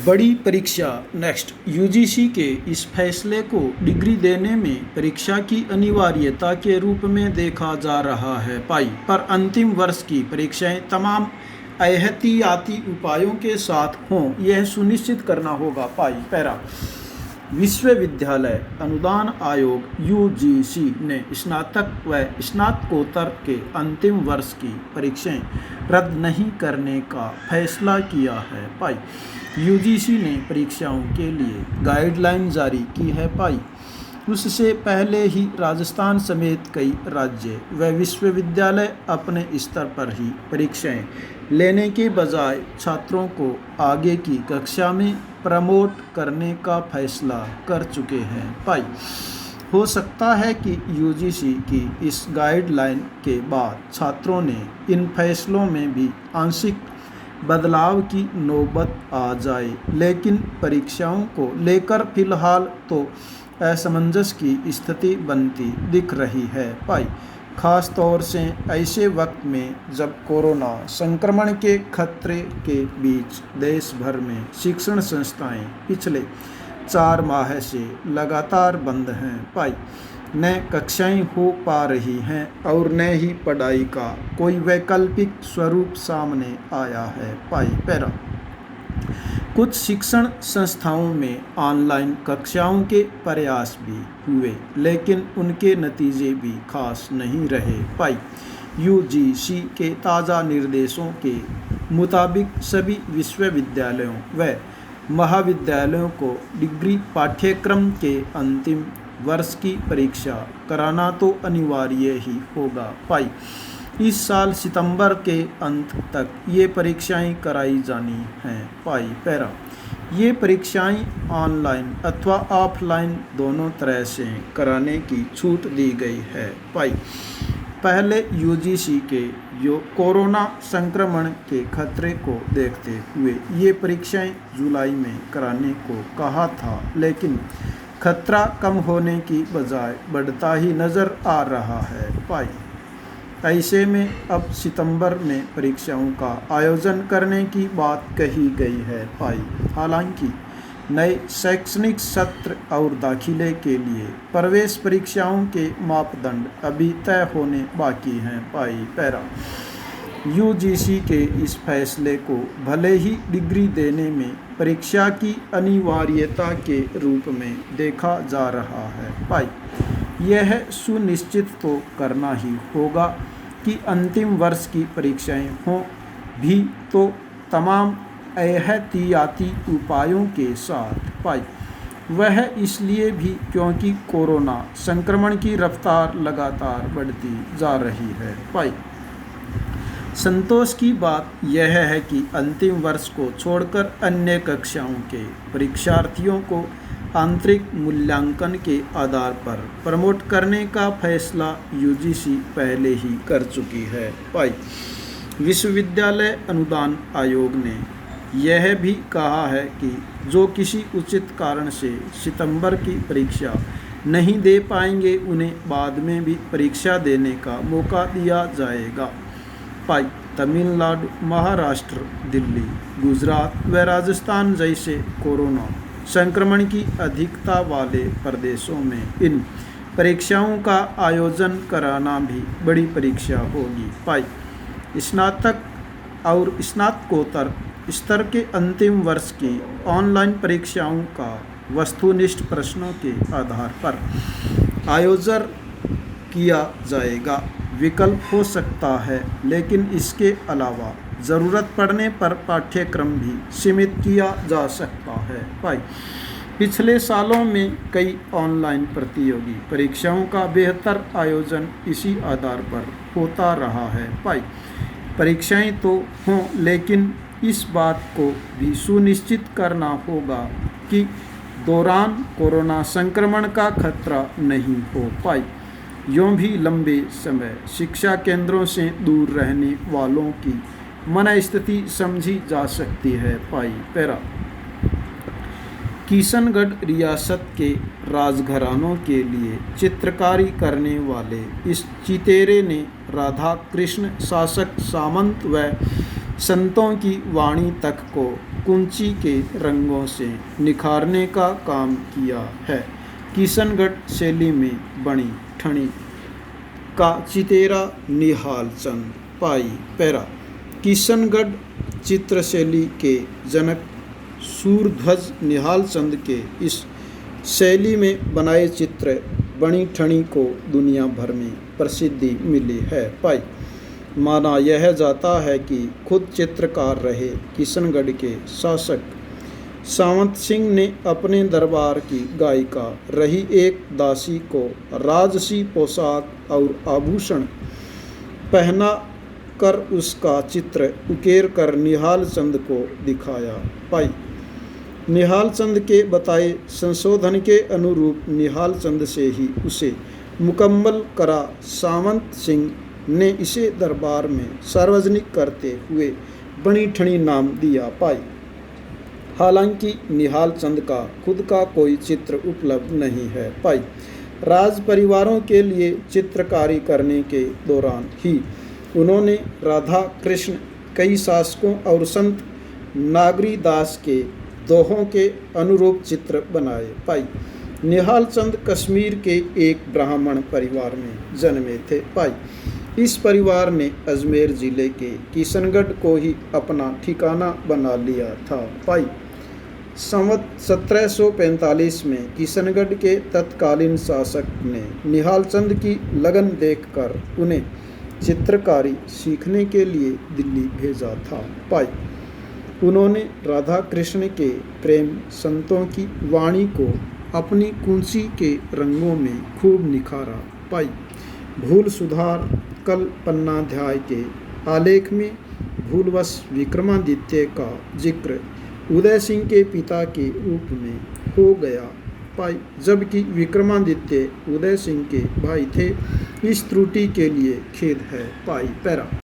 बड़ी परीक्षा next. UGC के इस फैसले को डिग्री देने में परीक्षा की अनिवार्यता के रूप में देखा जा रहा है पर अंतिम वर्ष की परीक्षाएं तमाम एहतियाती उपायों के साथ हों, यह सुनिश्चित करना होगा पैरा। विश्वविद्यालय अनुदान आयोग यूजीसी ने स्नातक व स्नातकोत्तर के अंतिम वर्ष की परीक्षाएं रद्द नहीं करने का फैसला किया है यूजीसी ने परीक्षाओं के लिए गाइडलाइन जारी की है उससे पहले ही राजस्थान समेत कई राज्य व विश्वविद्यालय अपने स्तर पर ही परीक्षाएं लेने के बजाय छात्रों को आगे की कक्षा में प्रमोट करने का फैसला कर चुके हैं हो सकता है कि यूजीसी की इस गाइडलाइन के बाद छात्रों ने इन फैसलों में भी आंशिक बदलाव की नौबत आ जाए, लेकिन परीक्षाओं को लेकर फिलहाल तो असमंजस की स्थिति बनती दिख रही है खास तौर से ऐसे वक्त में जब कोरोना संक्रमण के खतरे के बीच देश भर में शिक्षण संस्थाएं पिछले 4 माह से लगातार बंद हैं न कक्षाएं हो पा रही हैं और न ही पढ़ाई का कोई वैकल्पिक स्वरूप सामने आया है पैरा। कुछ शिक्षण संस्थाओं में ऑनलाइन कक्षाओं के प्रयास भी हुए, लेकिन उनके नतीजे भी खास नहीं रहे यूजीसी के ताज़ा निर्देशों के मुताबिक सभी विश्वविद्यालयों व महाविद्यालयों को डिग्री पाठ्यक्रम के अंतिम वर्ष की परीक्षा कराना तो अनिवार्य ही होगा इस साल सितंबर के अंत तक ये परीक्षाएं कराई जानी हैं पैरा। ये परीक्षाएं ऑनलाइन अथवा ऑफलाइन दोनों तरह से कराने की छूट दी गई है पहले यूजीसी के कोरोना संक्रमण के खतरे को देखते हुए ये परीक्षाएं जुलाई में कराने को कहा था, लेकिन खतरा कम होने की बजाय बढ़ता ही नज़र आ रहा है ऐसे में अब सितंबर में परीक्षाओं का आयोजन करने की बात कही गई है हालांकि नए शैक्षणिक सत्र और दाखिले के लिए प्रवेश परीक्षाओं के मापदंड अभी तय होने बाकी हैं पैरा। यूजीसी के इस फैसले को भले ही डिग्री देने में परीक्षा की अनिवार्यता के रूप में देखा जा रहा है यह सुनिश्चित तो करना ही होगा कि अंतिम वर्ष की परीक्षाएं हों भी तो तमाम एहतियाती उपायों के साथ वह इसलिए भी क्योंकि कोरोना संक्रमण की रफ्तार लगातार बढ़ती जा रही है संतोष की बात यह है कि अंतिम वर्ष को छोड़कर अन्य कक्षाओं के परीक्षार्थियों को आंतरिक मूल्यांकन के आधार पर प्रमोट करने का फैसला यूजीसी पहले ही कर चुकी है विश्वविद्यालय अनुदान आयोग ने यह भी कहा है कि जो किसी उचित कारण से सितंबर की परीक्षा नहीं दे पाएंगे उन्हें बाद में भी परीक्षा देने का मौका दिया जाएगा तमिलनाडु, महाराष्ट्र, दिल्ली, गुजरात व राजस्थान जैसे कोरोना संक्रमण की अधिकता वाले प्रदेशों में इन परीक्षाओं का आयोजन कराना भी बड़ी परीक्षा होगी स्नातक और स्नातकोत्तर स्तर के अंतिम वर्ष की ऑनलाइन परीक्षाओं का वस्तुनिष्ठ प्रश्नों के आधार पर आयोजन किया जाएगा। विकल्प हो सकता है, लेकिन इसके अलावा ज़रूरत पड़ने पर पाठ्यक्रम भी सीमित किया जा सकता है पिछले सालों में कई ऑनलाइन प्रतियोगी परीक्षाओं का बेहतर आयोजन इसी आधार पर होता रहा है परीक्षाएं तो हों, लेकिन इस बात को भी सुनिश्चित करना होगा कि दौरान कोरोना संक्रमण का खतरा नहीं हो यूँ भी लंबे समय शिक्षा केंद्रों से दूर रहने वालों की मनस्थिति समझी जा सकती है पैरा। किशनगढ़ रियासत के राजघरानों के लिए चित्रकारी करने वाले इस चितेरे ने राधा कृष्ण शासक सामंत व संतों की वाणी तक को कुंची के रंगों से निखारने का काम किया है। किशनगढ़ शैली में बनी ठनी का चितेरा निहाल चंद पाई पैरा। किशनगढ़ चित्र शैली के जनक सूरध्वज निहाल चंद के इस शैली में बनाए चित्र बनी ठनी को दुनिया भर में प्रसिद्धि मिली है पाई। माना यह जाता है कि खुद चित्रकार रहे किशनगढ़ के शासक सावंत सिंह ने अपने दरबार की गायिका रही एक दासी को राजसी पोशाक और आभूषण पहना कर उसका चित्र उकेर कर निहाल चंद को दिखाया पाई। निहाल चंद के बताए संशोधन के अनुरूप निहाल चंद से ही उसे मुकम्मल करा सावंत सिंह ने इसे दरबार में सार्वजनिक करते हुए बनी ठनी नाम दिया पाई। हालांकि निहाल चंद का खुद का कोई चित्र उपलब्ध नहीं है पाई। राज परिवारों के लिए चित्रकारी करने के दौरान ही उन्होंने राधा कृष्ण, कई शासकों और संत नागरी दास के दोहों के अनुरूप चित्र बनाए पाई। निहाल चंद कश्मीर के एक ब्राह्मण परिवार में जन्मे थे पाई। इस परिवार ने अजमेर जिले के किशनगढ़ को ही अपना ठिकाना बना लिया था पाई। संवत 1745 में किशनगढ़ के तत्कालीन शासक ने निहाल चंद की लगन देखकर उन्हें चित्रकारी सीखने के लिए दिल्ली भेजा था पाई। उन्होंने राधा कृष्ण के प्रेम संतों की वाणी को अपनी कुंची के रंगों में खूब निखारा पाई। भूल सुधार कल पन्नाध्याय के आलेख में भूलवश विक्रमादित्य का जिक्र उदय सिंह के पिता के रूप में हो गया पाई, जबकि विक्रमादित्य उदय सिंह के भाई थे। इस त्रुटि के लिए खेद है पाई पैरा।